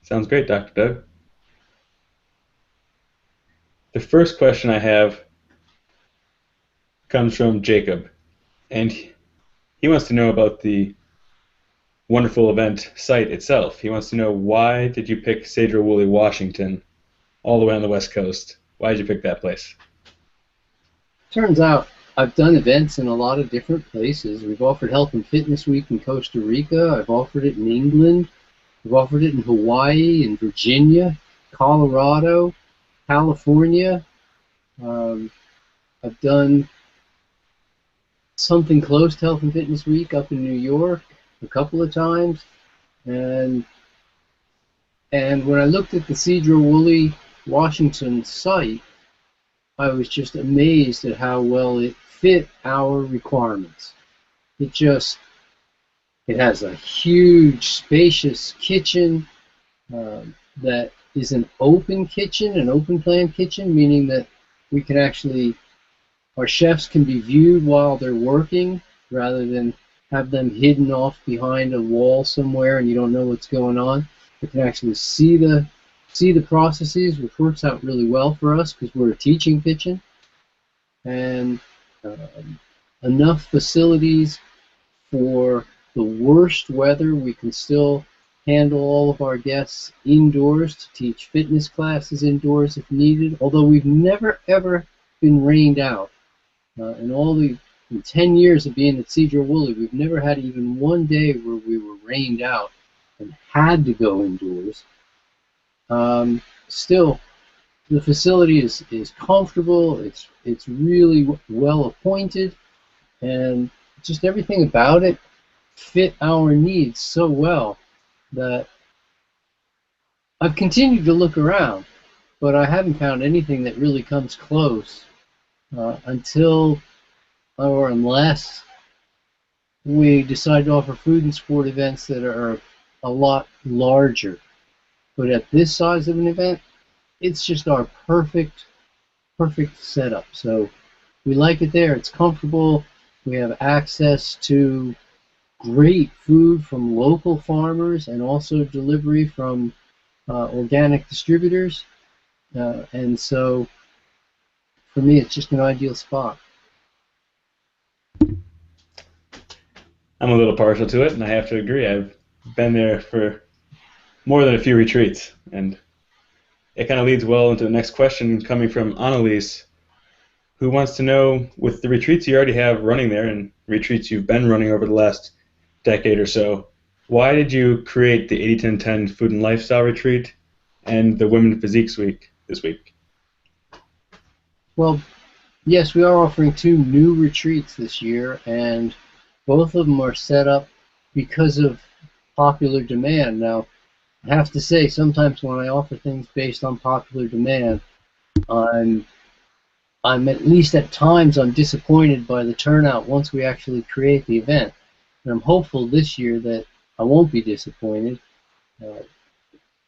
Sounds great, Dr. Doug. The first question I have comes from Jacob, and he wants to know about the wonderful event site itself. He wants to know, why did you pick Sedro, Woolley, Washington, all the way on the West Coast? Why did you pick that place? Turns out I've done events in a lot of different places. We've offered Health and Fitness Week in Costa Rica. I've offered it in England. I've offered it in Hawaii, in Virginia, Colorado, California. Um, I've done something close to Health and Fitness Week up in New York a couple of times. And when I looked at the Sedro, Woolley, Washington site, I was just amazed at how well it fit our requirements. It has a huge, spacious kitchen that is an open kitchen, an open plan kitchen, meaning that we can actually, our chefs can be viewed while they're working rather than have them hidden off behind a wall somewhere and you don't know what's going on. You can actually see the processes, which works out really well for us because we're a teaching kitchen. And enough facilities for the worst weather. We can still handle all of our guests indoors to teach fitness classes indoors if needed, although we've never ever been rained out. In 10 years of being at Sedro, Woolley, we've never had even one day where we were rained out and had to go indoors. Still, the facility is comfortable, it's really well appointed, and just everything about it fit our needs so well that I've continued to look around, but I haven't found anything that really comes close until or unless we decide to offer food and sport events that are a lot larger. But at this size of an event, it's just our perfect setup. So we like it there. It's comfortable. We have access to great food from local farmers and also delivery from organic distributors. And so for me, it's just an ideal spot. I'm a little partial to it, and I have to agree. I've been there for more than a few retreats, and it kind of leads well into the next question coming from Annalise, who wants to know, with the retreats you already have running there and retreats you've been running over the last decade or so, why did you create the 80-10-10 Food and Lifestyle Retreat and the Women Physiques Week this week? Well, yes, we are offering 2 new retreats this year, and both of them are set up because of popular demand. Now, I have to say, sometimes when I offer things based on popular demand, I'm at least at times I'm disappointed by the turnout once we actually create the event. And I'm hopeful this year that I won't be disappointed.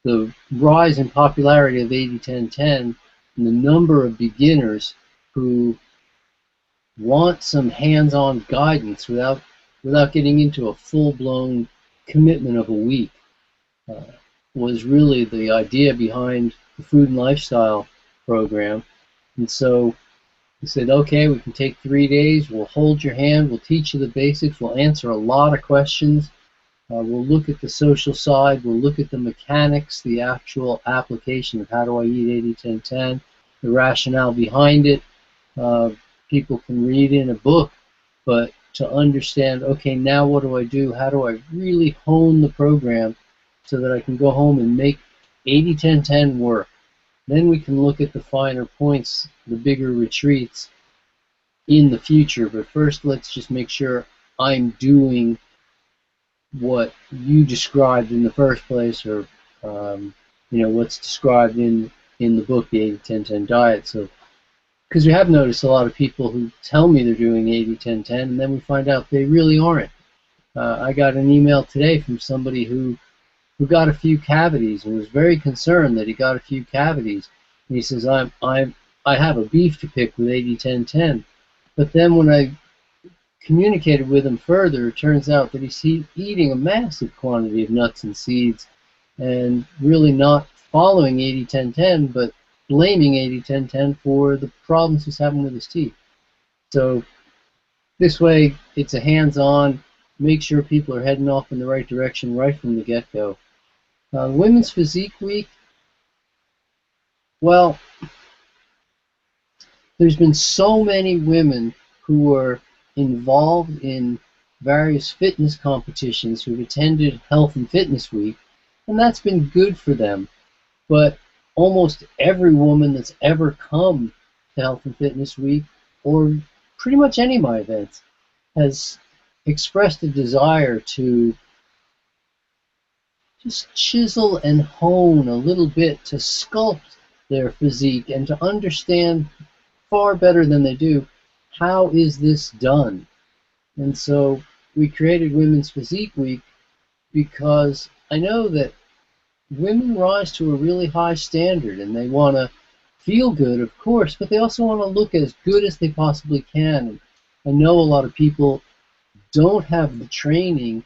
The rise in popularity of 80-10-10 and the number of beginners who want some hands-on guidance without getting into a full-blown commitment of a week was really the idea behind the Food and Lifestyle program. And so we said, okay, we can take 3 days, we'll hold your hand, we'll teach you the basics, we'll answer a lot of questions, we'll look at the social side, we'll look at the mechanics, the actual application of how do I eat 80-10-10, the rationale behind it. People can read in a book, but to understand, okay, now what do I do? How do I really hone the program so that I can go home and make 80-10-10 work? Then we can look at the finer points, the bigger retreats in the future. But first, let's just make sure I'm doing what you described in the first place, or what's described in the book, the 80-10-10 diet. So, because we have noticed a lot of people who tell me they're doing 80-10-10, and then we find out they really aren't. I got an email today from somebody who got a few cavities and was very concerned that he got a few cavities. And he says, I have a beef to pick with 80-10-10. But then when I communicated with him further, it turns out that he's eating a massive quantity of nuts and seeds and really not following 80-10-10, but blaming 80-10-10 for the problems he's having with his teeth. So this way, it's a hands-on, make sure people are heading off in the right direction right from the get-go. Women's Physique Week, well, there's been so many women who are involved in various fitness competitions who've attended Health and Fitness Week, and that's been good for them. But almost every woman that's ever come to Health and Fitness Week, or pretty much any of my events, has expressed a desire to just chisel and hone a little bit to sculpt their physique and to understand far better than they do how is this done. And so we created Women's Physique Week because I know that women rise to a really high standard and they want to feel good, of course, but they also want to look as good as they possibly can. And I know a lot of people don't have the training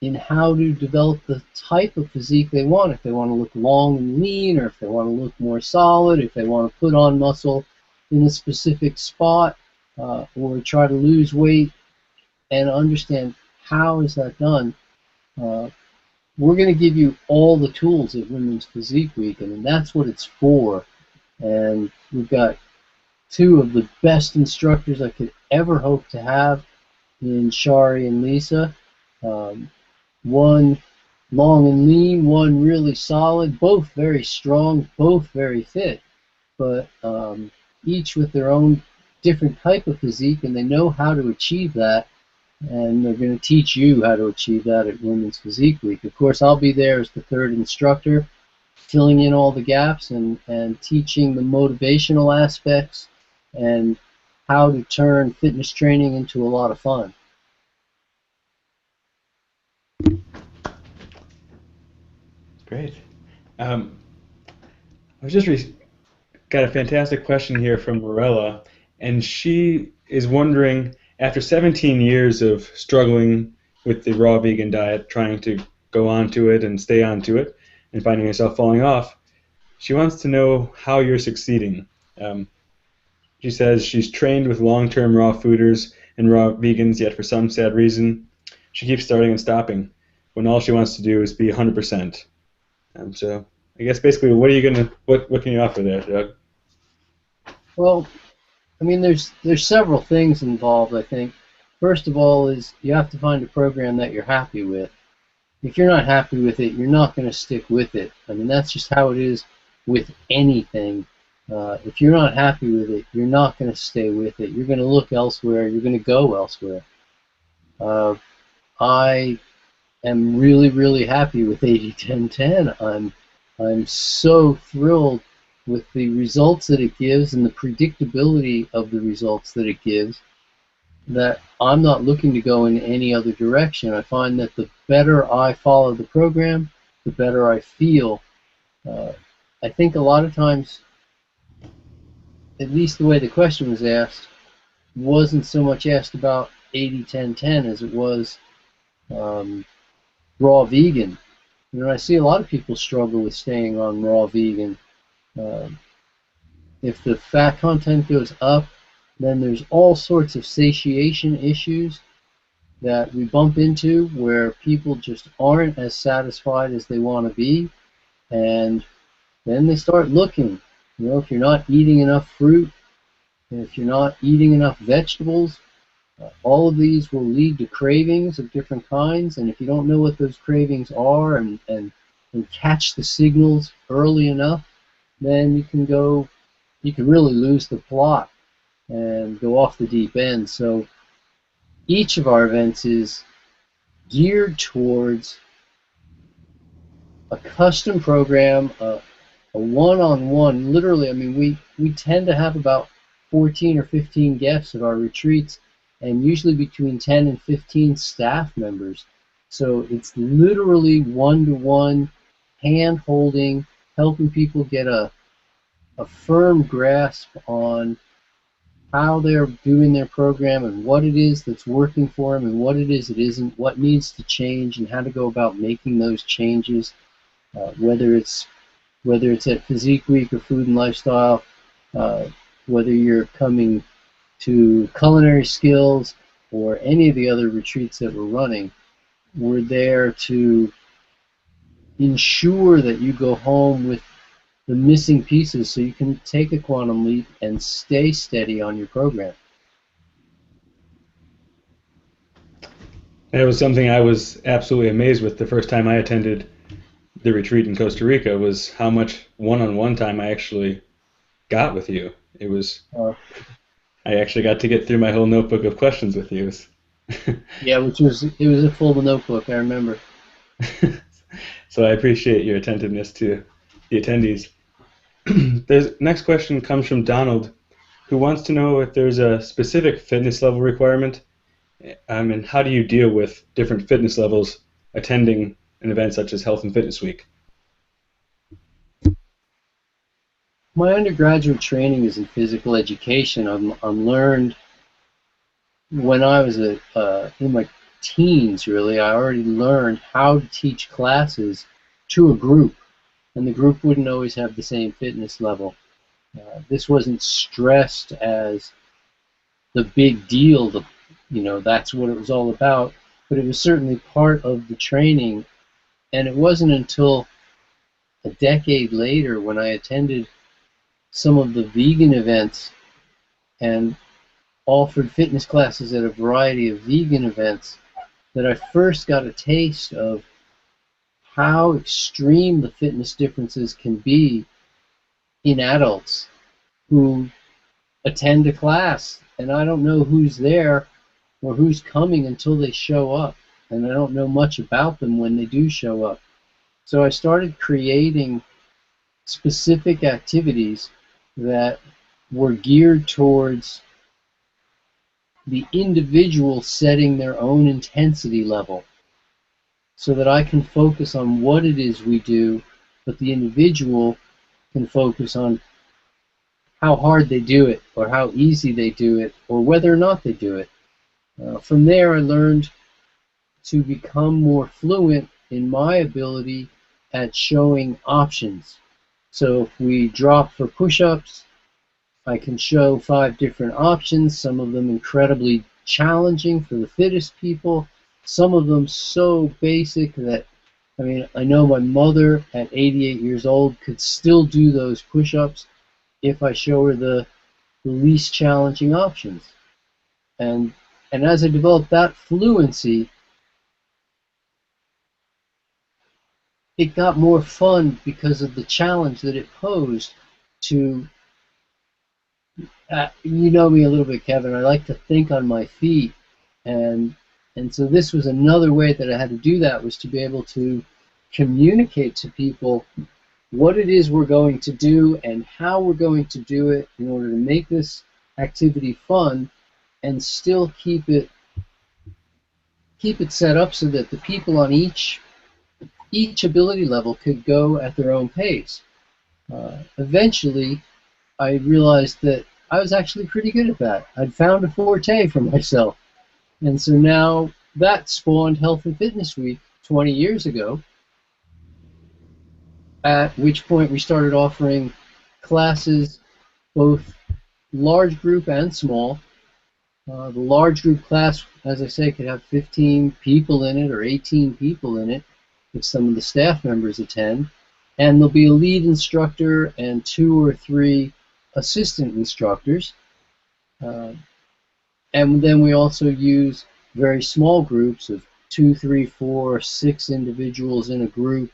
in how to develop the type of physique they want. If they want to look long and lean, or if they want to look more solid, if they want to put on muscle in a specific spot, or try to lose weight and understand how is that done. We're going to give you all the tools at Women's Physique Week, and that's what it's for. And we've got two of the best instructors I could ever hope to have in Shari and Lisa. One long and lean, one really solid, both very strong, both very fit, but each with their own different type of physique, and they know how to achieve that, and they're going to teach you how to achieve that at Women's Physique Week. Of course, I'll be there as the third instructor, filling in all the gaps and teaching the motivational aspects and how to turn fitness training into a lot of fun. Great. I was just got a fantastic question here from Morella, and she is wondering, after 17 years of struggling with the raw vegan diet, trying to go onto it and stay onto it, and finding herself falling off, she wants to know how you're succeeding. She says she's trained with long-term raw fooders and raw vegans, yet for some sad reason, she keeps starting and stopping when all she wants to do is be 100%. So I guess basically, what can you offer there, Doug? Well, I mean, there's several things involved, I think. First of all is you have to find a program that you're happy with. If you're not happy with it, you're not going to stick with it. I mean, that's just how it is with anything. If you're not happy with it, you're not going to stay with it. You're going to look elsewhere. You're going to go elsewhere. I am really, really happy with 80-10-10. I'm so thrilled with the results that it gives and the predictability of the results that it gives that I'm not looking to go in any other direction. I find that the better I follow the program, the better I feel. I think a lot of times, at least the way the question was asked, wasn't so much asked about 80-10-10 as it was raw vegan. You know, I see a lot of people struggle with staying on raw vegan. If the fat content goes up, then there's all sorts of satiation issues that we bump into where people just aren't as satisfied as they want to be, and then they start looking. You know, if you're not eating enough fruit, and if you're not eating enough vegetables, all of these will lead to cravings of different kinds, and if you don't know what those cravings are and catch the signals early enough, then you can really lose the plot and go off the deep end. So each of our events is geared towards a custom program, a one-on-one. Literally, I mean, we tend to have about 14 or 15 guests at our retreats, and usually between 10 and 15 staff members. So it's literally one-to-one hand-holding, helping people get a firm grasp on how they're doing their program and what it is that's working for them and what it is that isn't, what needs to change and how to go about making those changes. whether it's at Physique Week or Food and Lifestyle, uh, whether you're coming to culinary skills or any of the other retreats that we're running, we're there to ensure that you go home with the missing pieces so you can take a quantum leap and stay steady on your program. That was something I was absolutely amazed with the first time I attended the retreat in Costa Rica, was how much one-on-one time I actually got with you. It was Uh, I actually got to get through my whole notebook of questions with you. yeah, it was a full notebook, I remember. So I appreciate your attentiveness to the attendees. The next question comes from Donald, who wants to know if there's a specific fitness level requirement, and how do you deal with different fitness levels attending an event such as Health and Fitness Week? My undergraduate training is in physical education. I'm learned when I was in my teens, really. I already learned how to teach classes to a group, and the group wouldn't always have the same fitness level. This wasn't stressed as the big deal, that's what it was all about, but it was certainly part of the training. And it wasn't until a decade later when I attended some of the vegan events and offered fitness classes at a variety of vegan events that I first got a taste of how extreme the fitness differences can be in adults who attend a class, and I don't know who's there or who's coming until they show up, and I don't know much about them when they do show up. So I started creating specific activities that were geared towards the individual setting their own intensity level so that I can focus on what it is we do, but the individual can focus on how hard they do it or how easy they do it or whether or not they do it. From there, I learned to become more fluent in my ability at showing options. So if we drop for push-ups, I can show 5 different options, some of them incredibly challenging for the fittest people, some of them so basic that, I know my mother at 88 years old could still do those push-ups if I show her the least challenging options. And as I developed that fluency, it got more fun because of the challenge that it posed to, you know me a little bit, Kevin, I like to think on my feet, and so this was another way that I had to do that, was to be able to communicate to people what it is we're going to do and how we're going to do it in order to make this activity fun and still keep it set up so that the people on each ability level could go at their own pace. Eventually, I realized that I was actually pretty good at that. I'd found a forte for myself. And so now that spawned Health and Fitness Week 20 years ago, at which point we started offering classes, both large group and small. The large group class, as I say, could have 15 people in it or 18 people in it if some of the staff members attend. And there'll be a lead instructor and 2 or 3 assistant instructors. And then we also use very small groups of 2, 3, 4, 6 individuals in a group,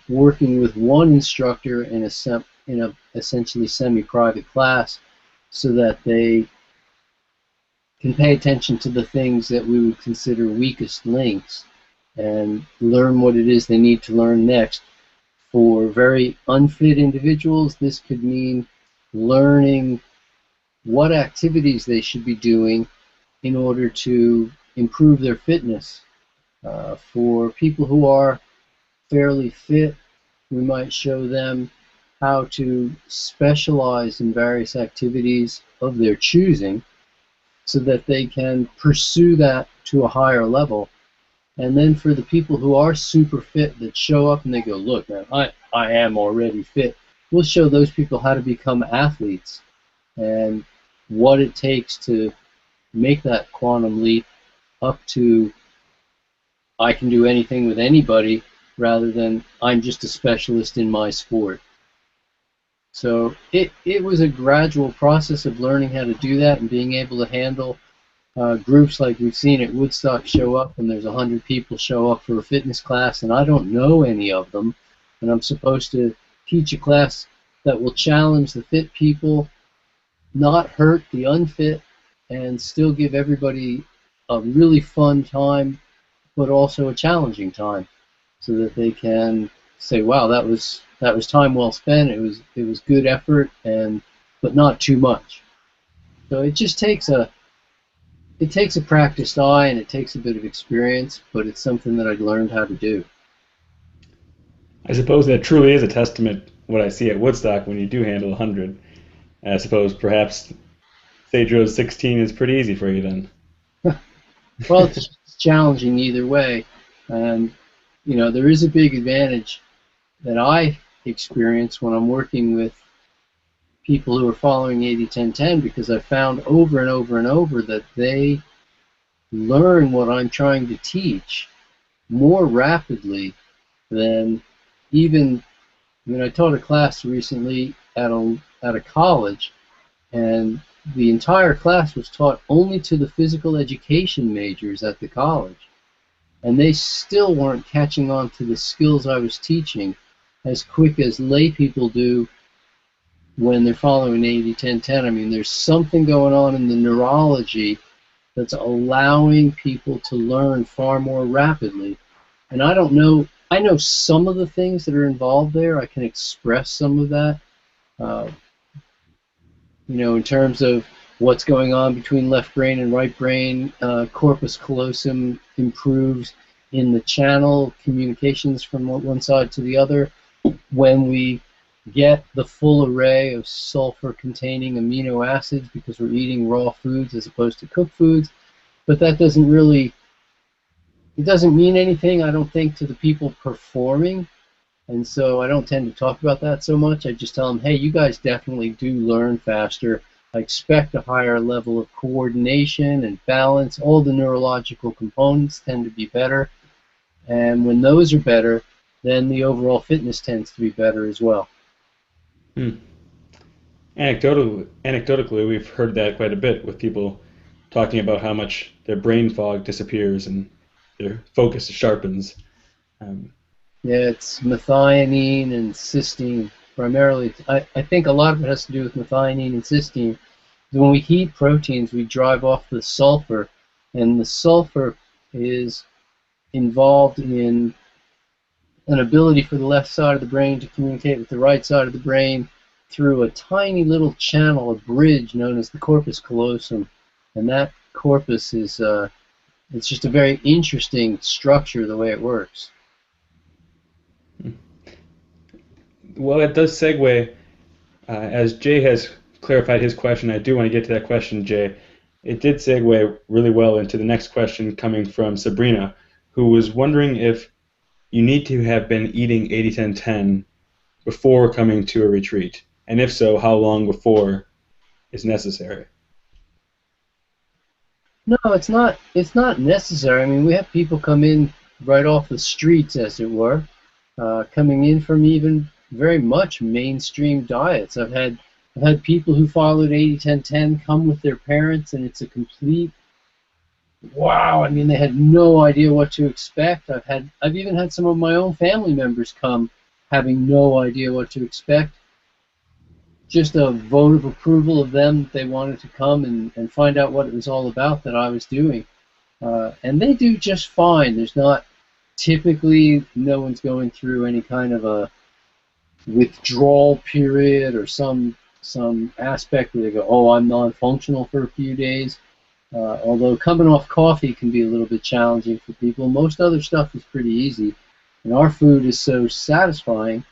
working with one instructor in a essentially semi-private class, so that they can pay attention to the things that we would consider weakest links and learn what it is they need to learn next. For very unfit individuals, this could mean learning what activities they should be doing in order to improve their fitness. For people who are fairly fit, we might show them how to specialize in various activities of their choosing so that they can pursue that to a higher level. And then for the people who are super fit that show up and they go, look, man, I am already fit, we'll show those people how to become athletes and what it takes to make that quantum leap up to I can do anything with anybody rather than I'm just a specialist in my sport. So it was a gradual process of learning how to do that and being able to handle groups like we've seen at Woodstock show up, and there's 100 people show up for a fitness class, and I don't know any of them, and I'm supposed to teach a class that will challenge the fit people, not hurt the unfit, and still give everybody a really fun time, but also a challenging time, so that they can say, "Wow, that was time well spent. It was good effort, and but not too much." So it takes a practiced eye and it takes a bit of experience, but it's something that I've learned how to do. I suppose that truly is a testament what I see at Woodstock when you do handle 100. I suppose perhaps Sedro's 16 is pretty easy for you then. Well, it's challenging either way, and there is a big advantage that I experience when I'm working with people who are following 80-10-10 because I found over and over and over that they learn what I'm trying to teach more rapidly than even I taught a class recently at a college, and the entire class was taught only to the physical education majors at the college, and they still weren't catching on to the skills I was teaching as quick as lay people do when they're following 80-10-10. I mean, there's something going on in the neurology that's allowing people to learn far more rapidly. And I don't know, I know some of the things that are involved there. I can express some of that, uh, in terms of what's going on between left brain and right brain. Corpus callosum improves in the channel communications from one side to the other when we get the full array of sulfur-containing amino acids because we're eating raw foods as opposed to cooked foods. But that it doesn't mean anything, I don't think, to the people performing. And so I don't tend to talk about that so much. I just tell them, hey, you guys definitely do learn faster. I expect a higher level of coordination and balance. All the neurological components tend to be better. And when those are better, then the overall fitness tends to be better as well. Hmm. Anecdotally, we've heard that quite a bit with people talking about how much their brain fog disappears and their focus sharpens. Um, Yeah, it's methionine and cysteine primarily. I think a lot of it has to do with methionine and cysteine. When we heat proteins, we drive off the sulfur, and the sulfur is involved in an ability for the left side of the brain to communicate with the right side of the brain through a tiny little channel, a bridge known as the corpus callosum. And that corpus is it's just a very interesting structure the way it works. well, that does segue. As Jay has clarified his question, I do want to get to that question, Jay. It did segue really well into the next question coming from Sabrina, who was wondering if you need to have been eating 80-10-10 before coming to a retreat, and if so, how long before is necessary? No, it's not. It's not necessary. I mean, we have people come in right off the streets, as it were, coming in from even very much mainstream diets. I've had people who followed 80-10-10 come with their parents, and it's a complete wow. I mean, they had no idea what to expect. I've even had some of my own family members come having no idea what to expect. Just a vote of approval of them that they wanted to come and find out what it was all about that I was doing. And they do just fine. There's not typically no one's going through any kind of a withdrawal period or some aspect where they go, oh, I'm non-functional for a few days. Although coming off coffee can be a little bit challenging for people, most other stuff is pretty easy. And our food is so satisfying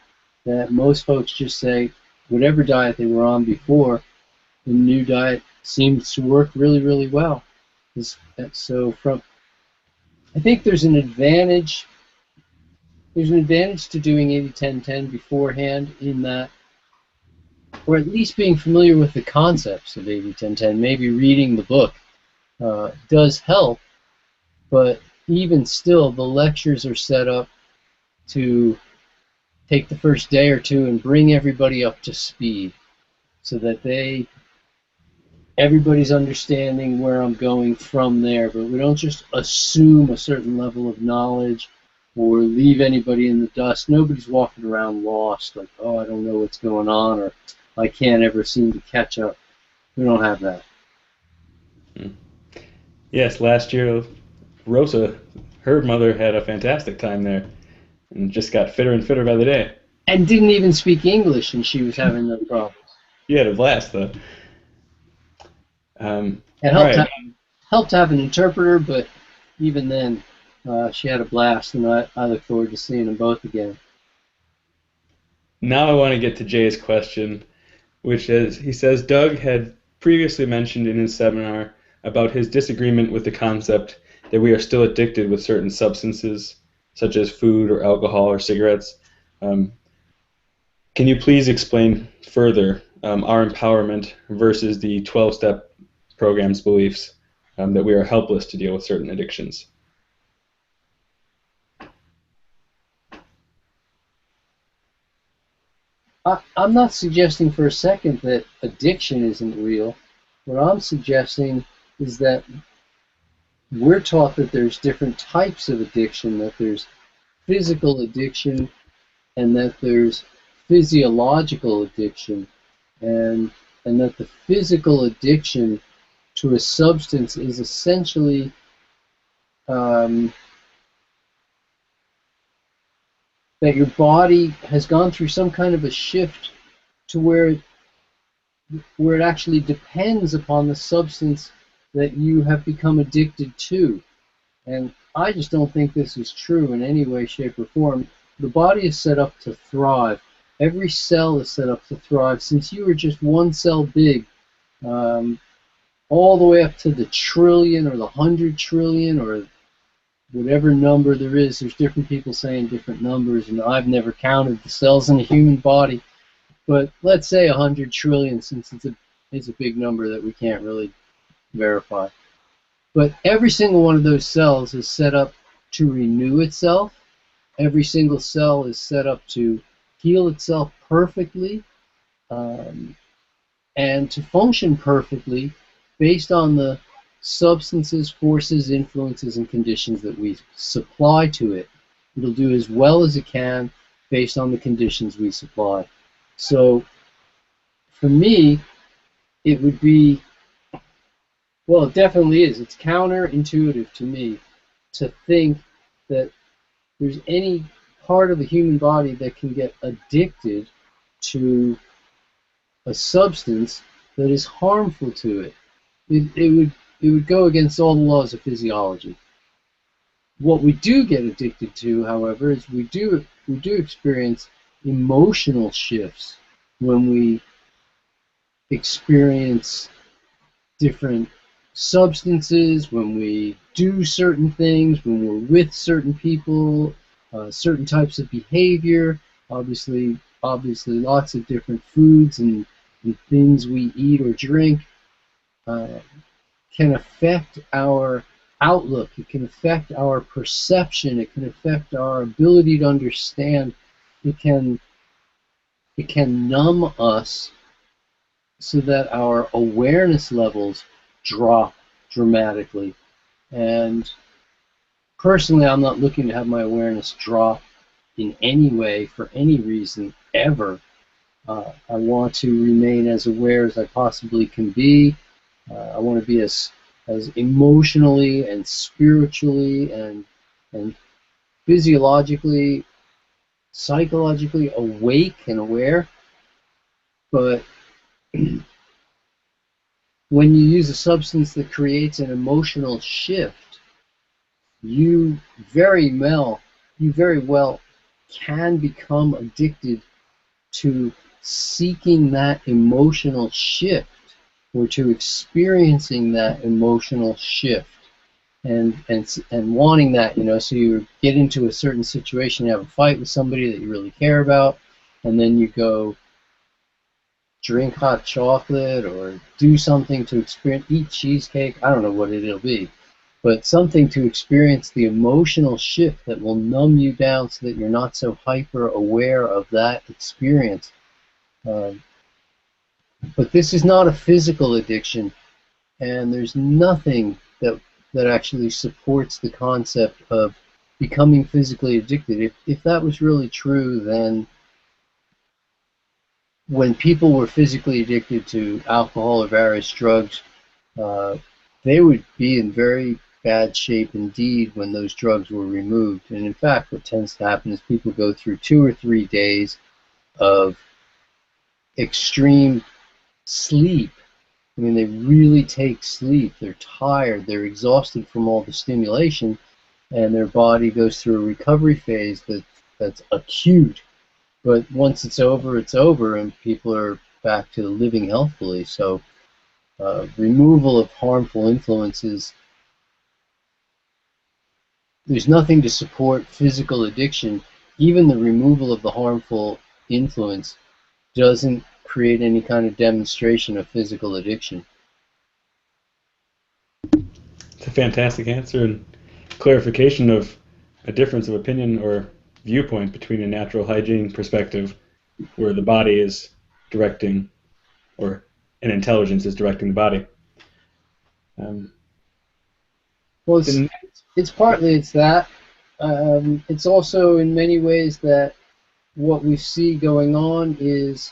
that most folks just say whatever diet they were on before, the new diet seems to work really, really well. So I think there's an advantage. There's an advantage to doing 80-10-10 beforehand in that, or at least being familiar with the concepts of 80-10-10. Maybe reading the book does help, but even still, the lectures are set up to take the first day or two and bring everybody up to speed so that everybody's understanding where I'm going from there, but we don't just assume a certain level of knowledge or leave anybody in the dust. Nobody's walking around lost, like, oh, I don't know what's going on, or I can't ever seem to catch up. We don't have that. Yes, last year, Rosa, her mother had a fantastic time there and just got fitter and fitter by the day. And didn't even speak English, and she was having no problems. She had a blast, though. It All right. helped to have an interpreter, but even then, she had a blast, and I look forward to seeing them both again. Now I want to get to Jay's question, which is, he says Doug had previously mentioned in his seminar about his disagreement with the concept that we are still addicted with certain substances, such as food or alcohol or cigarettes. Can you please explain further our empowerment versus the 12-step program's beliefs that we are helpless to deal with certain addictions? I'm not suggesting for a second that addiction isn't real. What I'm suggesting is that we're taught that there's different types of addiction, that there's physical addiction and that there's physiological addiction, and that the physical addiction to a substance is essentially that your body has gone through some kind of a shift to where it actually depends upon the substance that you have become addicted to. And I just don't think this is true in any way, shape, or form. The body is set up to thrive. Every cell is set up to thrive. Since you were just one cell big, all the way up to the trillion or the 100 trillion or whatever number there is, there's different people saying different numbers, and I've never counted the cells in a human body. But let's say 100 trillion, since it's a big number that we can't really verify. But every single one of those cells is set up to renew itself. Every single cell is set up to heal itself perfectly and to function perfectly based on the substances, forces, influences, and conditions that we supply to it. It'll do as well as it can based on the conditions we supply. So for me, it would be, well, it definitely is. It's counterintuitive to me to think that there's any part of the human body that can get addicted to a substance that is harmful to it. It would go against all the laws of physiology. What we do get addicted to, however, is we do experience emotional shifts when we experience different substances, when we do certain things, when we're with certain people, certain types of behavior. Obviously lots of different foods and things we eat or drink can affect our outlook. It can affect our perception. It can affect our ability to understand. It can numb us so that our awareness levels drop dramatically. And personally, I'm not looking to have my awareness drop in any way for any reason ever. I want to remain as aware as I possibly can be. I want to be as emotionally and spiritually and physiologically, psychologically awake and aware. But when you use a substance that creates an emotional shift, you very well can become addicted to seeking that emotional shift or to experiencing that emotional shift. and wanting that, you know. So you get into a certain situation, you have a fight with somebody that you really care about, and then you go drink hot chocolate or do something to experience, eat cheesecake. I don't know what it'll be, but something to experience the emotional shift that will numb you down so that you're not so hyper aware of that experience. Um, but this is not a physical addiction, and there's nothing that actually supports the concept of becoming physically addicted. If that was really true, then when people were physically addicted to alcohol or various drugs, uh, they would be in very bad shape indeed when those drugs were removed. And in fact, what tends to happen is people go through 2 or 3 days of extreme sleep. I mean, they really take sleep. They're tired. They're exhausted from all the stimulation, and their body goes through a recovery phase that's acute. But once it's over, and people are back to living healthfully. So, removal of harmful influences, there's nothing to support physical addiction. Even the removal of the harmful influence doesn't create any kind of demonstration of physical addiction. It's a fantastic answer and clarification of a difference of opinion or viewpoint between a natural hygiene perspective, where the body is directing, or an intelligence is directing the body. Um, Well, then, it's partly it's that. It's also in many ways that what we see going on is,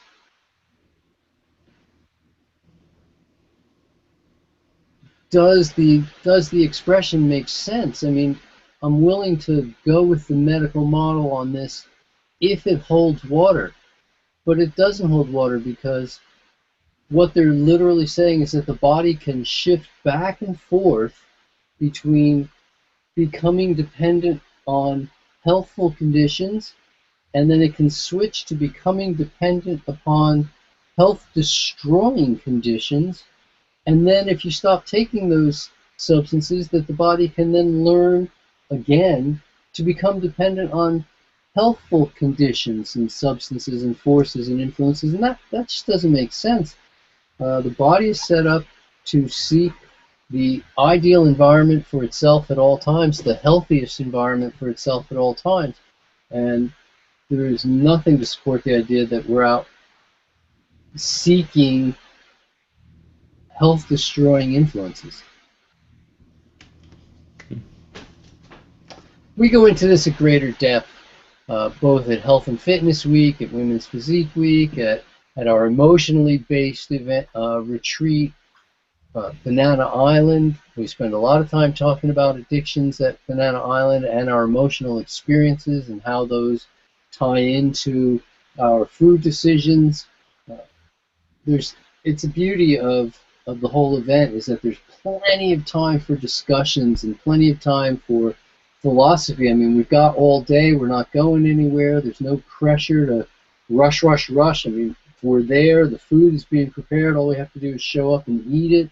does the expression make sense? I mean, I'm willing to go with the medical model on this if it holds water, but it doesn't hold water, because what they're literally saying is that the body can shift back and forth between becoming dependent on healthful conditions, and then it can switch to becoming dependent upon health destroying conditions. And then if you stop taking those substances, that the body can then learn again to become dependent on healthful conditions and substances and forces and influences. And that just doesn't make sense. The body is set up to seek the ideal environment for itself at all times, the healthiest environment for itself at all times. And there is nothing to support the idea that we're out seeking health-destroying influences. We go into this at greater depth, both at Health and Fitness Week, at Women's Physique Week, at our emotionally based event retreat, Banana Island. We spend a lot of time talking about addictions at Banana Island and our emotional experiences and how those tie into our food decisions. Uh, it's a beauty of the whole event, is that there's plenty of time for discussions and plenty of time for philosophy. I mean, we've got all day. We're not going anywhere. There's no pressure to rush, rush, rush. I mean, we're there. The food is being prepared. All we have to do is show up and eat it.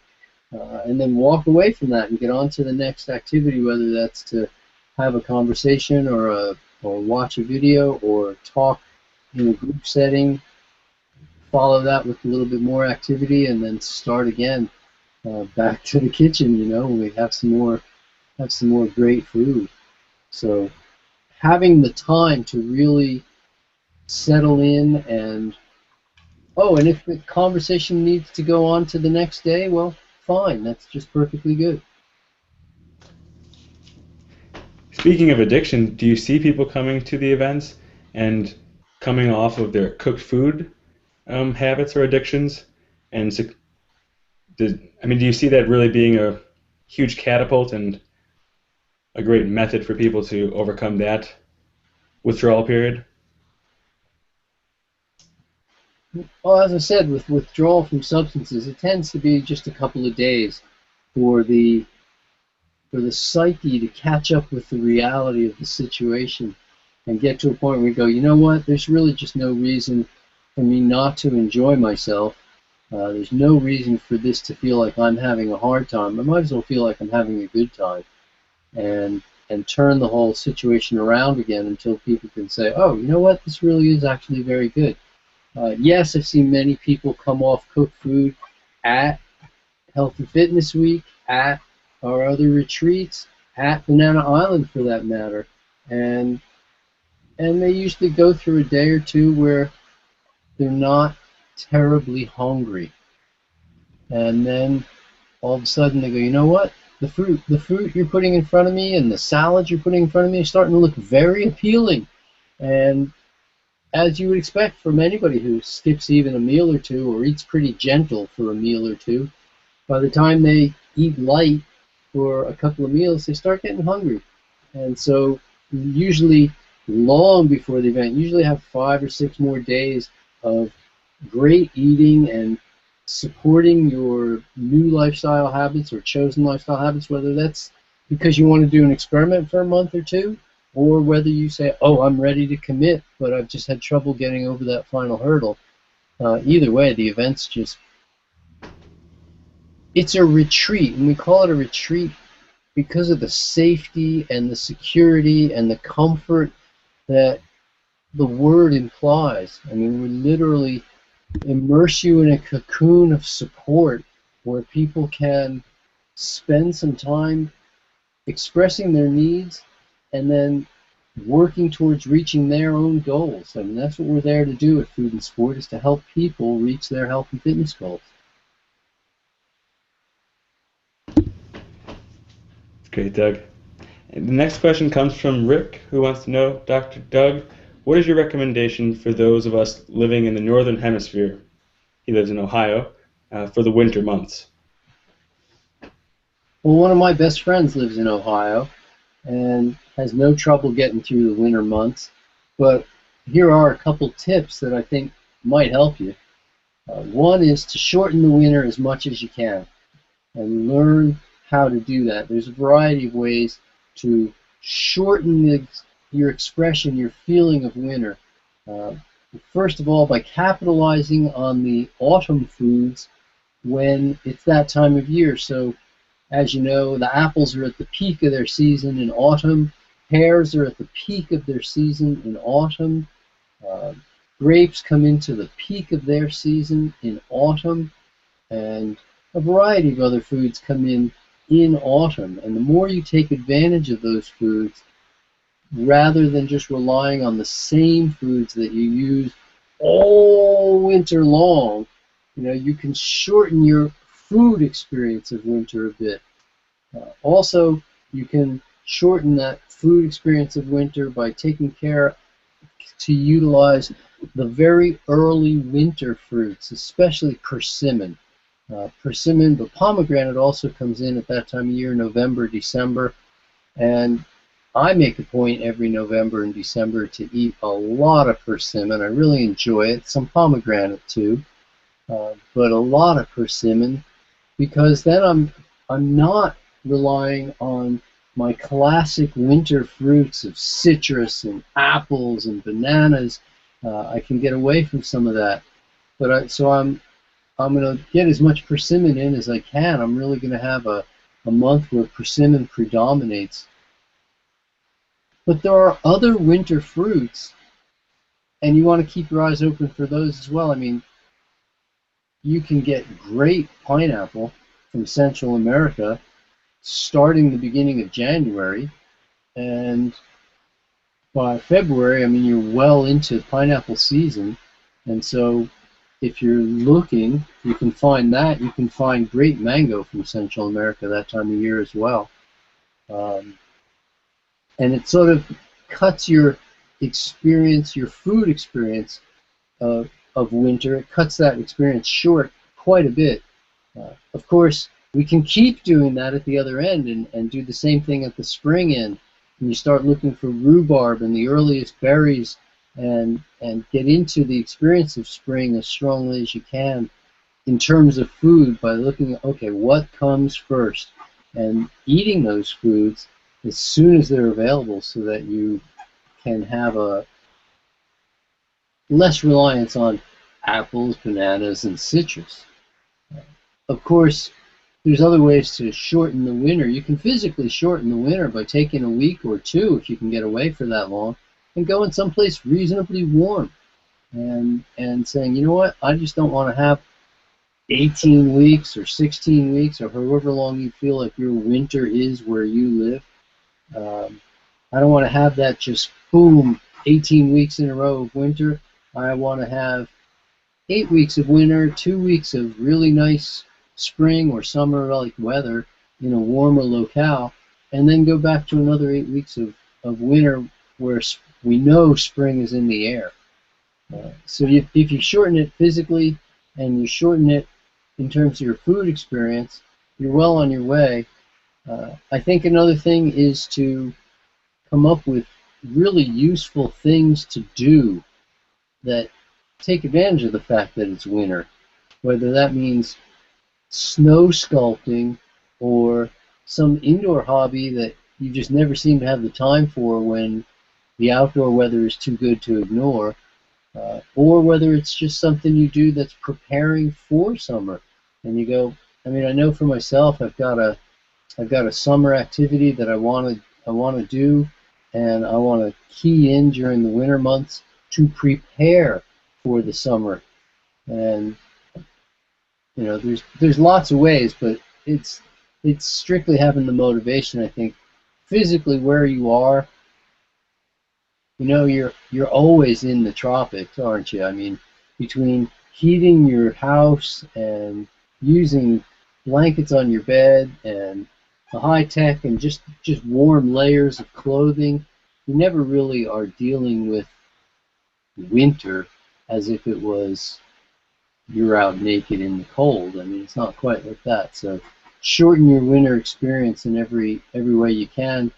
And then walk away from that and get on to the next activity, whether that's to have a conversation or watch a video or talk in a group setting. Follow that with a little bit more activity, and then start again, back to the kitchen. You know, we have some more great food. So having the time to really settle in, and if the conversation needs to go on to the next day, well, fine, that's just perfectly good. speaking of addiction, do you see people coming to the events and coming off of their cooked food habits or addictions? And so, do you see that really being a huge catapult and a great method for people to overcome that withdrawal period? Well, as I said, with withdrawal from substances, it tends to be just a couple of days for the psyche to catch up with the reality of the situation and get to a point where we go, you know what, there's really just no reason for me not to enjoy myself. There's no reason for this to feel like I'm having a hard time. I might as well feel like I'm having a good time. and turn the whole situation around again until people can say, oh, you know what, this really is actually very good. Yes, I've seen many people come off cooked food at Health and Fitness Week, at our other retreats, at Banana Island for that matter, and they usually go through a day or two where they're not terribly hungry, and then all of a sudden they go, you know what? The fruit you're putting in front of me and the salad you're putting in front of me are starting to look very appealing. And as you would expect from anybody who skips even a meal or two or eats pretty gentle for a meal or two, by the time they eat light for a couple of meals, they start getting hungry. And so usually long before the event, usually have 5 or 6 more days of great eating and supporting your new lifestyle habits or chosen lifestyle habits, whether that's because you want to do an experiment for a month or two, or whether you say, oh, I'm ready to commit, but I've just had trouble getting over that final hurdle. Either way, the event's just, it's a retreat, and we call it a retreat because of the safety and the security and the comfort that the word implies. I mean, we literally immerse you in a cocoon of support where people can spend some time expressing their needs and then working towards reaching their own goals. I mean, that's what we're there to do at Food and Sport, is to help people reach their health and fitness goals. Great, Doug. And the next question comes from Rick, who wants to know, Dr. Doug, what is your recommendation for those of us living in the Northern Hemisphere? He lives in Ohio, for the winter months. Well, one of my best friends lives in Ohio and has no trouble getting through the winter months. But here are a couple tips that I think might help you. One is to shorten the winter as much as you can and learn how to do that. There's a variety of ways to shorten your expression, your feeling of winter. Uh, First of all, by capitalizing on the autumn foods when it's that time of year. So, as you know, the apples are at the peak of their season in autumn. Pears are at the peak of their season in autumn. Uh, Grapes come into the peak of their season in autumn. And a variety of other foods come in autumn. And the more you take advantage of those foods, rather than just relying on the same foods that you use all winter long, you can shorten your food experience of winter a bit. Also, you can shorten that food experience of winter by taking care to utilize the very early winter fruits, especially persimmon. Persimmon, but pomegranate also comes in at that time of year, November, December, and I make a point every November and December to eat a lot of persimmon. I really enjoy it. Some pomegranate too, but a lot of persimmon, because then I'm not relying on my classic winter fruits of citrus and apples and bananas. I can get away from some of that, but so I'm going to get as much persimmon in as I can. I'm really going to have a month where persimmon predominates. But there are other winter fruits, and you want to keep your eyes open for those as well. I mean, you can get great pineapple from Central America starting the beginning of January, and by February, I mean, you're well into pineapple season, and so if you're looking, you can find that. You can find great mango from Central America that time of year as well. And it sort of cuts your experience, your food experience of winter. It cuts that experience short quite a bit. Of course, we can keep doing that at the other end and do the same thing at the spring end. And you start looking for rhubarb and the earliest berries and get into the experience of spring as strongly as you can in terms of food by looking at, okay, what comes first? And eating those foods as soon as they're available so that you can have a less reliance on apples, bananas, and citrus. Of course, there's other ways to shorten the winter. You can physically shorten the winter by taking a week or two, if you can get away for that long, and going someplace reasonably warm, and saying, you know what, I just don't want to have 18 weeks or 16 weeks or however long you feel like your winter is where you live. I don't want to have that just boom, 18 weeks in a row of winter. I want to have 8 weeks of winter, 2 weeks of really nice spring or summer like weather in a warmer locale, and then go back to another 8 weeks of winter where we know spring is in the air. So if you shorten it physically and you shorten it in terms of your food experience, you're well on your way. I think another thing is to come up with really useful things to do that take advantage of the fact that it's winter, whether that means snow sculpting or some indoor hobby that you just never seem to have the time for when the outdoor weather is too good to ignore, or whether it's just something you do that's preparing for summer. And you go, I mean, I know for myself, I've got a summer activity that I want to do, and I want to key in during the winter months to prepare for the summer. And you know, there's lots of ways, but it's strictly having the motivation. I think physically where you are, you know, you're always in the tropics, aren't you? I mean, between heating your house and using blankets on your bed and the high tech and just warm layers of clothing, you never really are dealing with winter as if it was you're out naked in the cold. I mean, it's not quite like that. So shorten your winter experience in every way you can,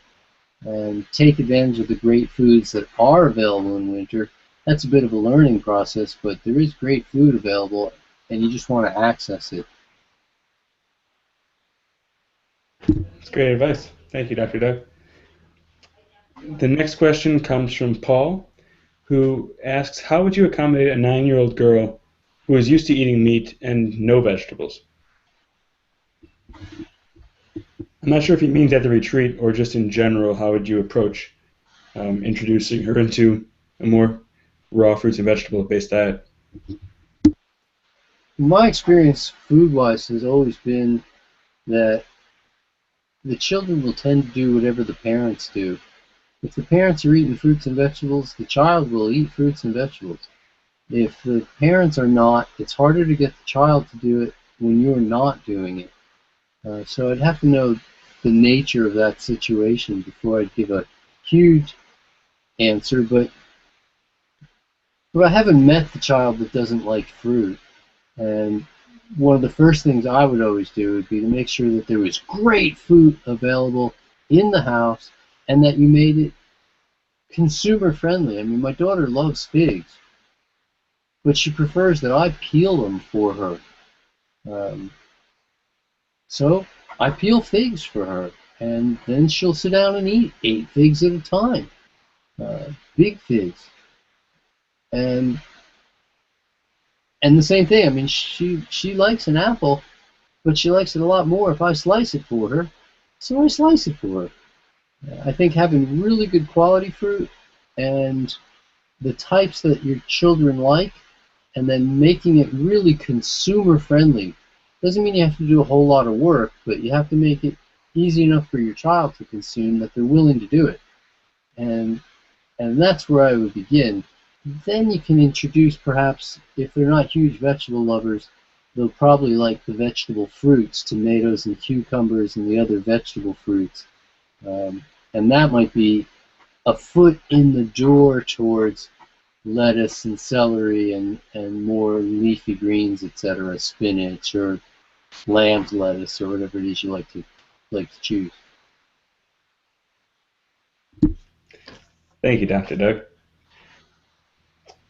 and take advantage of the great foods that are available in winter. That's a bit of a learning process, but there is great food available, and you just want to access it. That's great advice. Thank you, Dr. Doug. The next question comes from Paul, who asks, how would you accommodate a 9-year-old girl who is used to eating meat and no vegetables? I'm not sure if he means at the retreat or just in general. How would you approach introducing her into a more raw fruits and vegetable based diet? My experience food-wise has always been that the children will tend to do whatever the parents do. If the parents are eating fruits and vegetables, the child will eat fruits and vegetables. If the parents are not, it's harder to get the child to do it when you're not doing it. So I'd have to know the nature of that situation before I'd give a huge answer, but I haven't met the child that doesn't like fruit, and one of the first things I would always do would be to make sure that there was great fruit available in the house and that you made it consumer friendly. I mean, my daughter loves figs, but she prefers that I peel them for her. So I peel figs for her, and then she'll sit down and eat 8 figs at a time, big figs. And the same thing, I mean, she likes an apple, but she likes it a lot more if I slice it for her, so I slice it for her. I think having really good quality fruit and the types that your children like, and then making it really consumer friendly. Doesn't mean you have to do a whole lot of work, but you have to make it easy enough for your child to consume that they're willing to do it. And that's where I would begin. Then you can introduce, perhaps, if they're not huge vegetable lovers, they'll probably like the vegetable fruits, tomatoes and cucumbers and the other vegetable fruits. And that might be a foot in the door towards lettuce and celery and more leafy greens, etc., spinach or lamb's lettuce or whatever it is you like to choose. Thank you, Dr. Doug.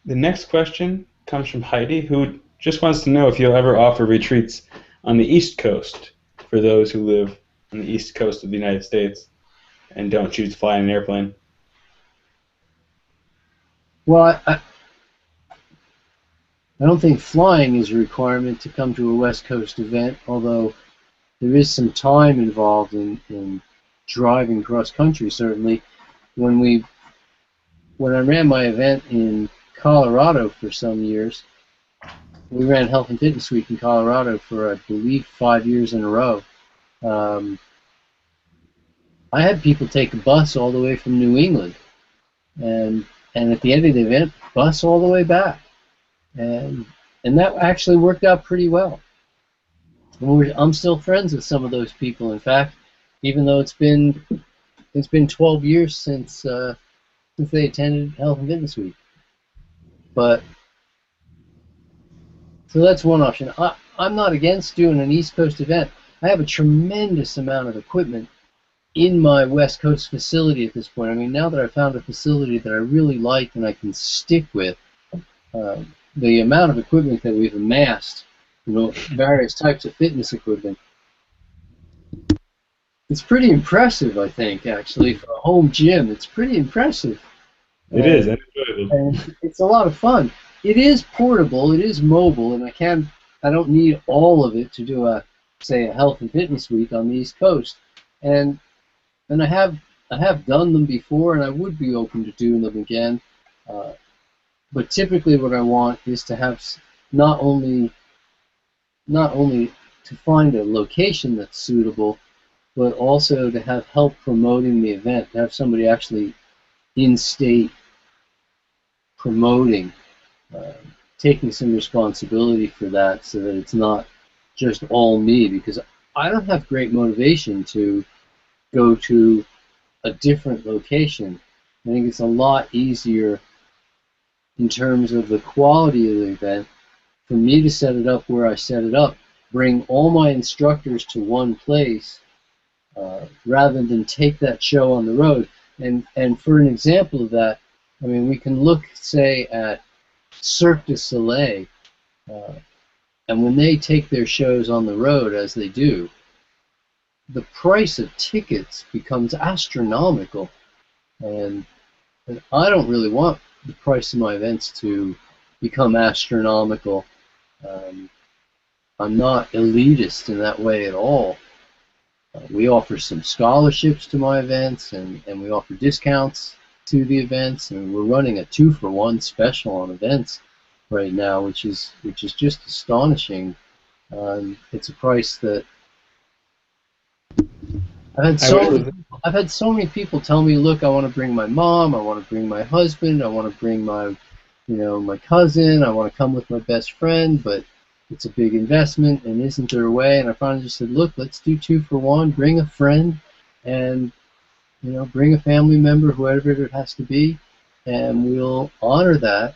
The next question comes from Heidi, who just wants to know if you'll ever offer retreats on the East Coast for those who live on the East Coast of the United States and don't choose to fly in an airplane. Well, I don't think flying is a requirement to come to a West Coast event, although there is some time involved in driving cross country. Certainly, when we when I ran my event in Colorado for some years, we ran Health and Fitness Week in Colorado for, I believe, 5 years in a row. Um, I had people take a bus all the way from New England, and at the end of the event, bus all the way back, and that actually worked out pretty well. I'm still friends with some of those people. In fact, even though it's been 12 years since they attended Health and Fitness Week, but so that's one option. I'm not against doing an East Coast event. I have a tremendous amount of equipment in my West Coast facility at this point. I mean, now that I've found a facility that I really like and I can stick with, the amount of equipment that we've amassed, various types of fitness equipment, it's pretty impressive, I think, actually, for a home gym. It's pretty impressive. It is, and enjoyable. And it's a lot of fun. It is portable, it is mobile, and I don't need all of it to do say a health and fitness week on the East Coast. And I have done them before, and I would be open to doing them again. But typically, what I want is to have not only to find a location that's suitable, but also to have help promoting the event, to have somebody actually in state promoting, taking some responsibility for that, so that it's not just all me, because I don't have great motivation to go to a different location. I think it's a lot easier in terms of the quality of the event for me to set it up where I set it up, bring all my instructors to one place, rather than take that show on the road. And for an example of that, I mean, we can look, say, at Cirque du Soleil, and when they take their shows on the road, as they do, the price of tickets becomes astronomical, and I don't really want the price of my events to become astronomical. I'm not elitist in that way at all. We offer some scholarships to my events, and we offer discounts to the events, and we're running a 2-for-1 special on events right now, which is just astonishing. It's a price that I've had so many people tell me, look, I want to bring my mom, I want to bring my husband, I want to bring my my cousin, I want to come with my best friend, but it's a big investment, and isn't there a way? And I finally just said, look, let's do 2-for-1, bring a friend, and bring a family member, whoever it has to be, and we'll honor that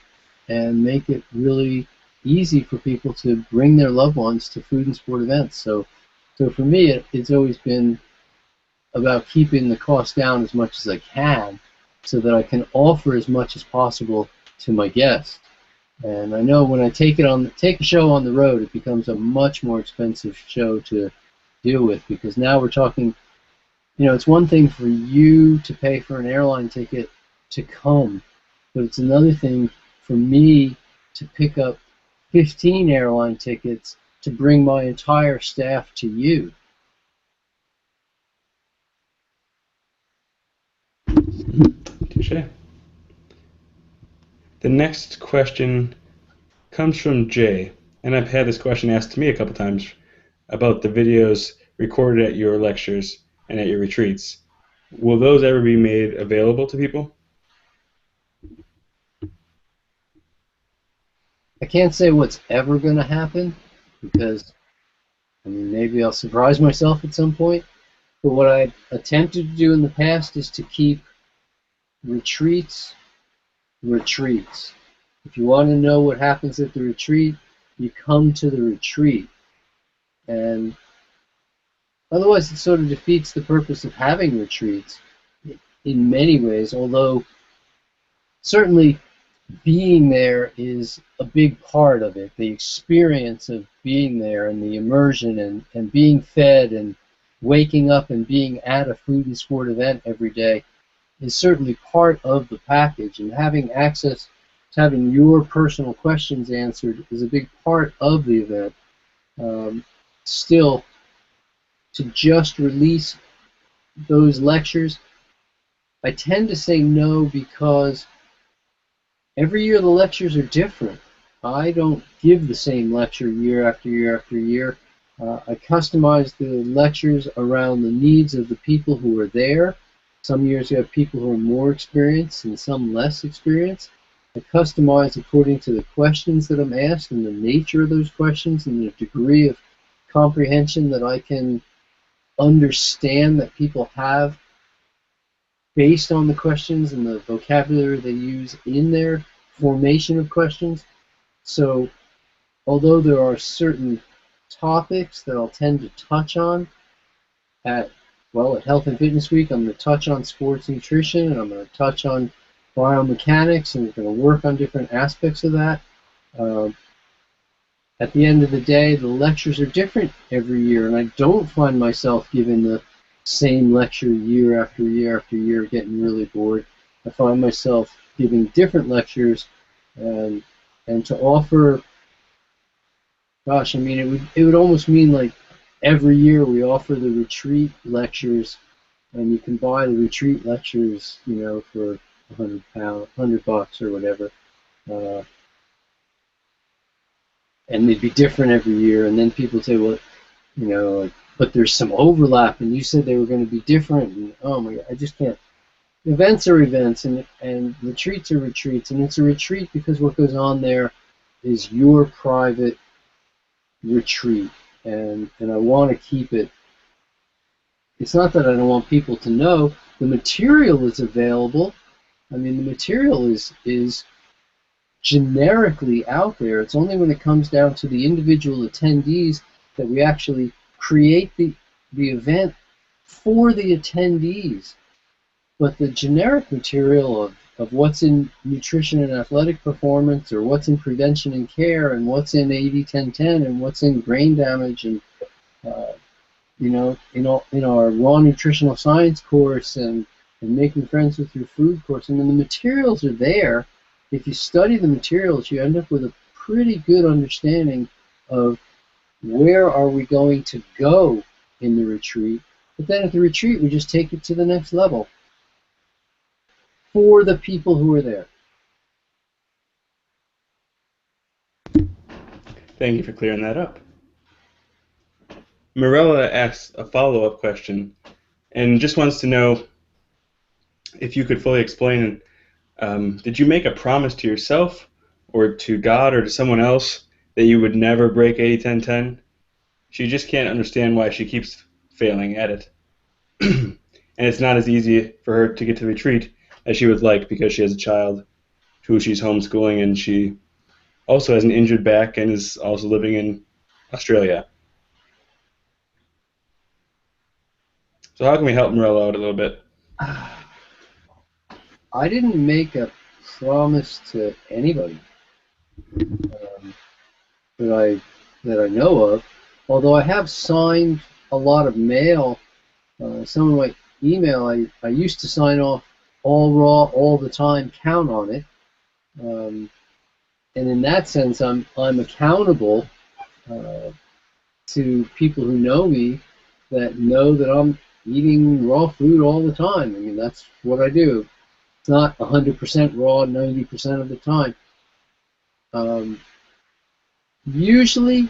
and make it really easy for people to bring their loved ones to food and sport events. So for me, it's always been about keeping the cost down as much as I can, so that I can offer as much as possible to my guests. And I know when I take a show on the road, it becomes a much more expensive show to deal with, because now we're talking, it's one thing for you to pay for an airline ticket to come, but it's another thing for me to pick up 15 airline tickets to bring my entire staff to you. Touché. The next question comes from Jay, and I've had this question asked to me a couple times about the videos recorded at your lectures and at your retreats. Will those ever be made available to people? I can't say what's ever going to happen, because maybe I'll surprise myself at some point. But what I've attempted to do in the past is to keep retreats. If you want to know what happens at the retreat, you come to the retreat. And otherwise, it sort of defeats the purpose of having retreats in many ways, although certainly being there is a big part of it. The experience of being there, and the immersion, and being fed, and waking up and being at a food and sport event every day is certainly part of the package. And having access to having your personal questions answered is a big part of the event. Still, to just release those lectures, I tend to say no because every year the lectures are different. I don't give the same lecture year after year after year. I customize the lectures around the needs of the people who are there. Some years you have people who are more experienced and some less experienced. I customize according to the questions that I'm asked and the nature of those questions and the degree of comprehension that I can understand that people have based on the questions and the vocabulary they use in their formation of questions. So although there are certain topics that I'll tend to touch on at Health and Fitness Week, I'm going to touch on sports nutrition, and I'm going to touch on biomechanics, and we're going to work on different aspects of that. At the end of the day, the lectures are different every year, and I don't find myself giving the same lecture year after year after year, getting really bored. I find myself giving different lectures, and to offer, gosh, I mean, it would almost mean like every year we offer the retreat lectures, and you can buy the retreat lectures, you know, for $100 or whatever. And they'd be different every year, and then people say, well, you know, like, but there's some overlap, and you said they were going to be different, and oh my God, I just can't. Events are events, and retreats are retreats, and it's a retreat because what goes on there is your private retreat, and I want to keep it. It's not that I don't want people to know. The material is available. I mean, the material is generically out there. It's only when it comes down to the individual attendees that we actually create the event for the attendees. But the generic material of what's in nutrition and athletic performance, or what's in prevention and care, and what's in 80-10-10, and what's in brain damage, and you know, in our raw nutritional science course, and making friends with your food course, I mean, the materials are there. If you study the materials, you end up with a pretty good understanding of where are we going to go in the retreat. But then at the retreat, we just take it to the next level for the people who are there. Thank you for clearing that up. Mirella asks a follow-up question and just wants to know if you could fully explain, did you make a promise to yourself or to God or to someone else that you would never break 80-10-10? She just can't understand why she keeps failing at it. And it's not as easy for her to get to the retreat as she would like because she has a child who she's homeschooling, and she also has an injured back and is also living in Australia. So how can we help Morella out a little bit? I didn't make a promise to anybody that I know of, although I have signed a lot of mail. Some of my email, I used to sign off all raw all the time, count on it, and in that sense I'm accountable to people who know me, that know that I'm eating raw food all the time. I mean, that's what I do. It's not 100% raw 90% of the time. Usually,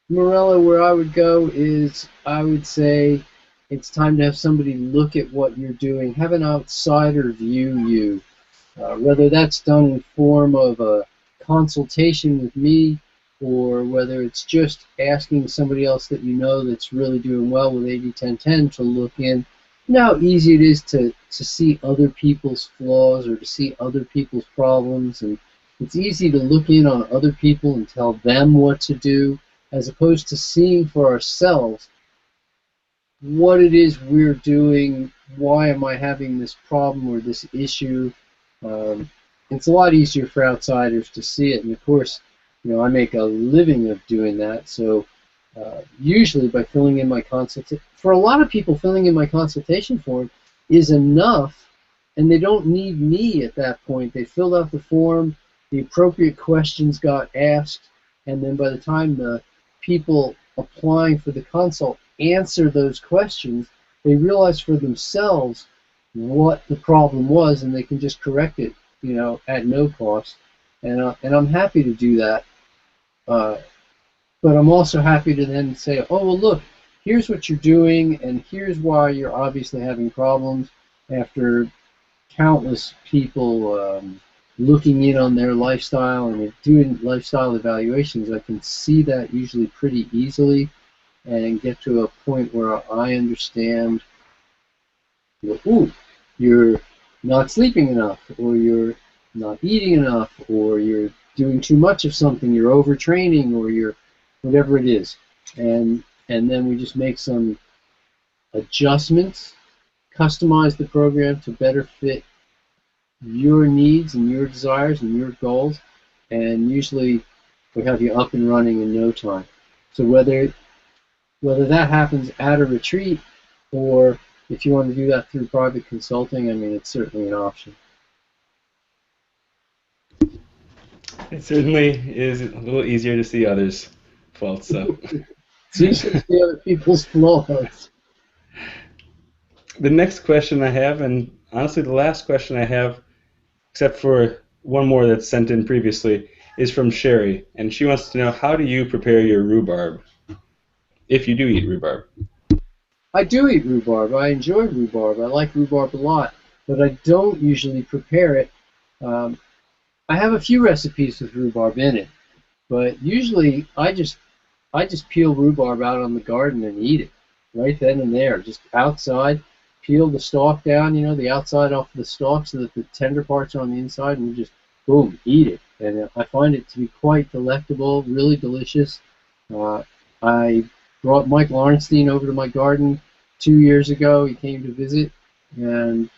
Morella, where I would go is, I would say it's time to have somebody look at what you're doing, have an outsider view you, whether that's done in form of a consultation with me, or whether it's just asking somebody else that you know that's really doing well with 80-10-10 to look in. You know how easy it is to see other people's flaws or to see other people's problems, and it's easy to look in on other people and tell them what to do, as opposed to seeing for ourselves what it is we're doing, why am I having this problem or this issue. It's a lot easier for outsiders to see it, and of course, you know, I make a living of doing that, so usually by filling in my consultation, for a lot of people filling in my consultation form is enough, and they don't need me at that point. They filled out the form, the appropriate questions got asked, and then by the time the people applying for the consult answer those questions, they realize for themselves what the problem was, and they can just correct it, at no cost. And I'm happy to do that. Uh, but I'm also happy to then say, oh, well, look, here's what you're doing, and here's why you're obviously having problems. After countless people looking in on their lifestyle and doing lifestyle evaluations, I can see that usually pretty easily and get to a point where I understand, ooh, you're not sleeping enough, or you're not eating enough, or you're doing too much of something, you're overtraining, or you're whatever it is. And then we just make some adjustments, customize the program to better fit your needs and your desires and your goals, and usually we have you up and running in no time. So whether that happens at a retreat, or if you want to do that through private consulting, I mean, it's certainly an option. It certainly is a little easier to see others' faults. So It's easy to see other people's flaws. the next question I have, and honestly the last question I have, except for one more that's sent in previously, is from Sherry, and she wants to know, how do you prepare your rhubarb, if you do eat rhubarb? I do eat rhubarb. I enjoy rhubarb. I like rhubarb a lot, but I don't usually prepare it. Um, I have a few recipes with rhubarb in it, but usually I just peel rhubarb out on the garden and eat it right then and there, just outside. Peel the stalk down, the outside off the stalk, so that the tender parts are on the inside, and you just boom, eat it. And I find it to be quite delectable, really delicious. Uh, I brought Michael Arnstein over to my garden 2 years ago. He came to visit, and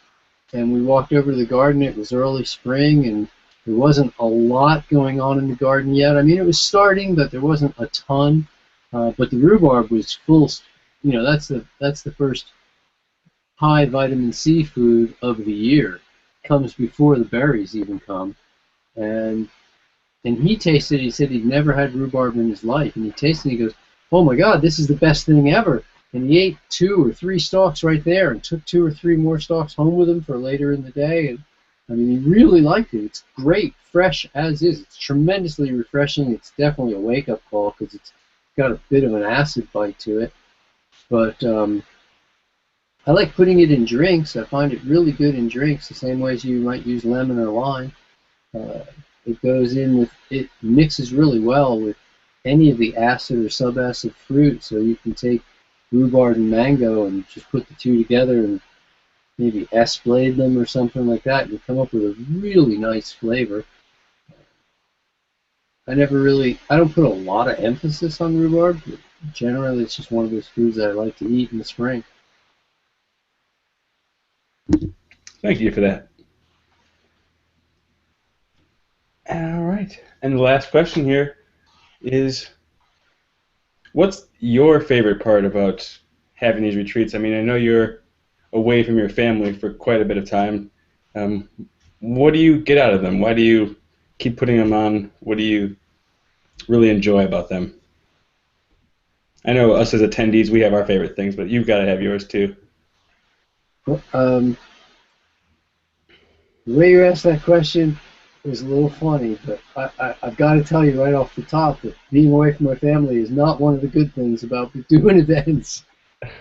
we walked over to the garden. It was early spring, and there wasn't a lot going on in the garden yet. I mean, it was starting, but there wasn't a ton. But the rhubarb was full. That's the first high vitamin C food of the year. Comes before the berries even come. And he tasted it. He said he'd never had rhubarb in his life. And he tasted it. And he goes, "Oh my God, this is the best thing ever." And he ate 2 or 3 stalks right there, and took 2 or 3 more stalks home with him for later in the day. And I mean, he really liked it. It's great, fresh as is. It's tremendously refreshing. It's definitely a wake-up call because it's got a bit of an acid bite to it. But I like putting it in drinks. I find it really good in drinks, the same way as you might use lemon or lime. Uh, it goes in with, it mixes really well with any of the acid or subacid fruit. So you can take rhubarb and mango and just put the two together and maybe S-blade them or something like that, and you come up with a really nice flavor. I don't put a lot of emphasis on rhubarb, but generally it's just one of those foods that I like to eat in the spring. Thank you for that. All right. And the last question here is, what's your favorite part about having these retreats? I mean, I know you're away from your family for quite a bit of time. Um, what do you get out of them? Why do you keep putting them on? What do you really enjoy about them? I know us as attendees, we have our favorite things, but you've got to have yours too. Well, the way you asked that question was a little funny, but I've got to tell you right off the top that being away from my family is not one of the good things about doing events.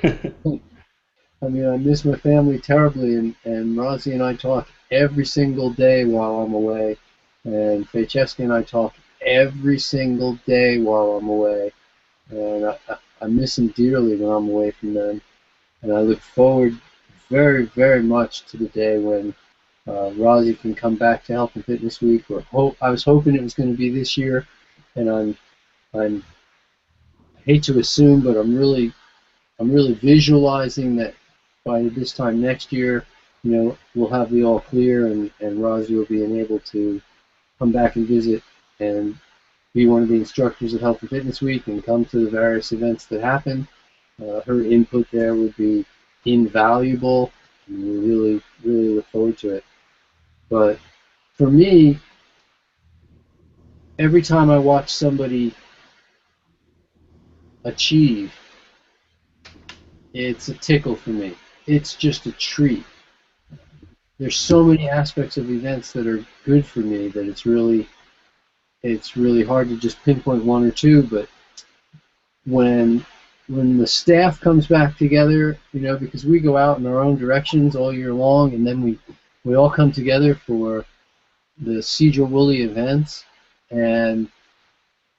I mean, I miss my family terribly, and Rosie and I talk every single day while I'm away, and Francesca and I talk every single day while I'm away, and I miss them dearly when I'm away from them, and I look forward very, very much to the day when Rosie can come back to Health and Fitness Week. I was hoping it was going to be this year, and I hate to assume, but I'm really visualizing that by this time next year, we'll have the all clear, and Rosie will be able to come back and visit and be one of the instructors at Health and Fitness Week and come to the various events that happen. Her input there would be invaluable, and we really, really look forward to it. But for me, every time I watch somebody achieve it's a tickle for me. It's just a treat. There's so many aspects of events that are good for me that it's really hard to just pinpoint one or two. But when when the staff comes back together, because we go out in our own directions all year long, and then we all come together for the Sedro Woolley events, and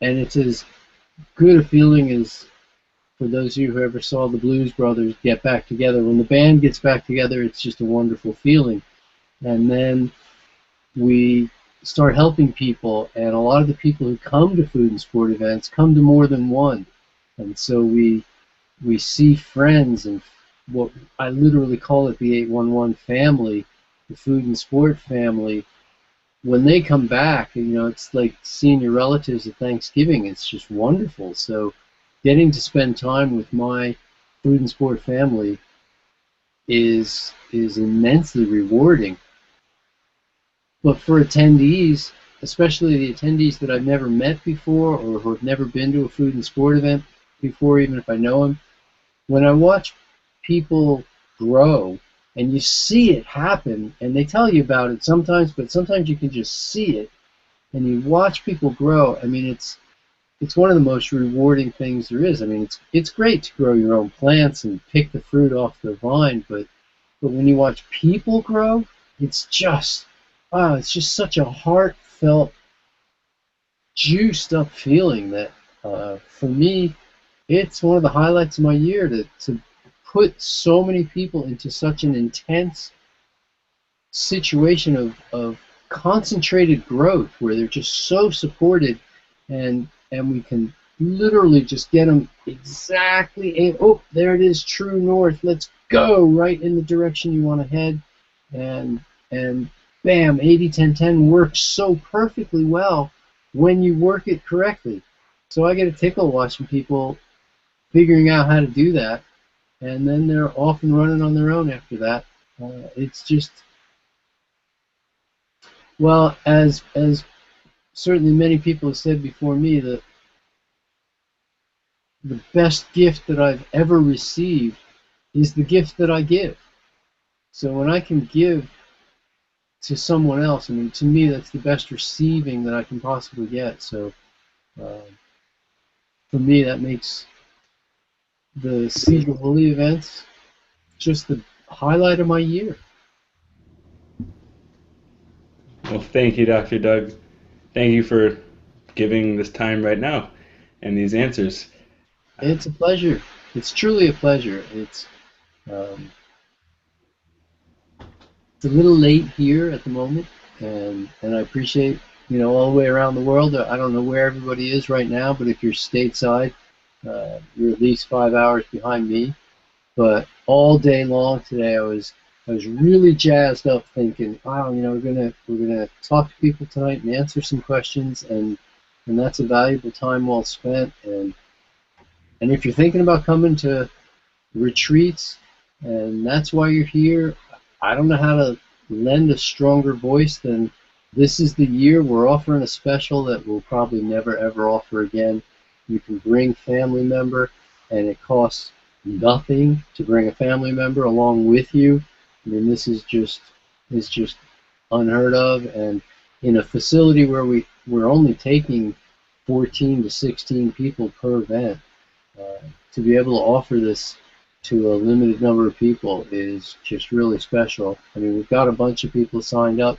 it's as good a feeling as for those of you who ever saw the Blues Brothers get back together. When the band gets back together, it's just a wonderful feeling. And then we start helping people, and a lot of the people who come to food and sport events come to more than one. And so we see friends, and what I literally call it the 811 family, the food and sport family. When they come back, it's like seeing your relatives at Thanksgiving. It's just wonderful. So getting to spend time with my food and sport family is immensely rewarding. But for attendees, especially the attendees that I've never met before or who have never been to a food and sport event before, even if I know them, when I watch people grow, and you see it happen, and they tell you about it sometimes, but sometimes you can just see it, and you watch people grow. I mean, it's one of the most rewarding things there is. I mean, it's great to grow your own plants and pick the fruit off the vine, but when you watch people grow, it's just such a heartfelt, juiced up feeling that for me, it's one of the highlights of my year to put so many people into such an intense situation of concentrated growth where they're just so supported, and we can literally just get them exactly, oh, there it is, true north, let's go right in the direction you want to head, and bam, 80-10-10 works so perfectly well when you work it correctly. So I get a tickle watching people figuring out how to do that, and then they're off and running on their own after that. It's just, well, as certainly many people have said before me, the best gift that I've ever received is the gift that I give. So when I can give to someone else, I mean, to me, that's the best receiving that I can possibly get. So for me, that makes the Sedro Woolley events just the highlight of my year. Well, thank you, Dr. Doug. Thank you for giving this time right now and these answers. It's a pleasure. It's truly a pleasure. It's a little late here at the moment, and I appreciate, all the way around the world. I don't know where everybody is right now, but if you're stateside, you're at least 5 hours behind me. But all day long today, I was really jazzed up, thinking, wow, we're gonna talk to people tonight and answer some questions, and that's a valuable time well spent. And if you're thinking about coming to retreats, and that's why you're here, I don't know how to lend a stronger voice than this is the year we're offering a special that we'll probably never ever offer again. You can bring family member, and it costs nothing to bring a family member along with you. I mean, this is just unheard of, and in a facility where we're only taking 14 to 16 people per event, to be able to offer this to a limited number of people is just really special. I mean, we've got a bunch of people signed up,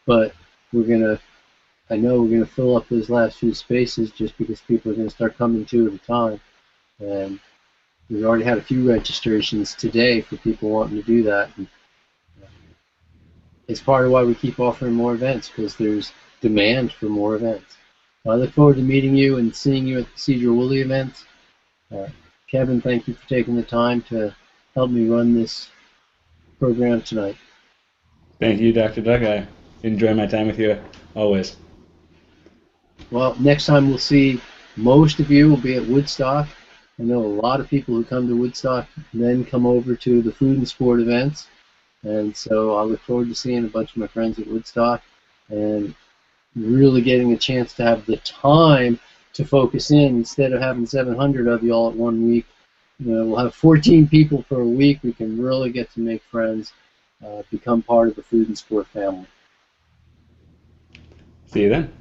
but I know we're gonna fill up those last few spaces just because people are gonna start coming two at a time. And we've already had a few registrations today for people wanting to do that. And it's part of why we keep offering more events, because there's demand for more events. I look forward to meeting you and seeing you at the Sedro Woolley events. Kevin, thank you for taking the time to help me run this program tonight. Thank you, Dr. Doug. I enjoy my time with you always. Well, next time we'll see most of you will be at Woodstock. I know a lot of people who come to Woodstock then come over to the food and sport events. And so I look forward to seeing a bunch of my friends at Woodstock and really getting a chance to have the time to focus in instead of having 700 of you all at 1 week. we'll have 14 people for a week. We can really get to make friends, become part of the food and sport family. See you then.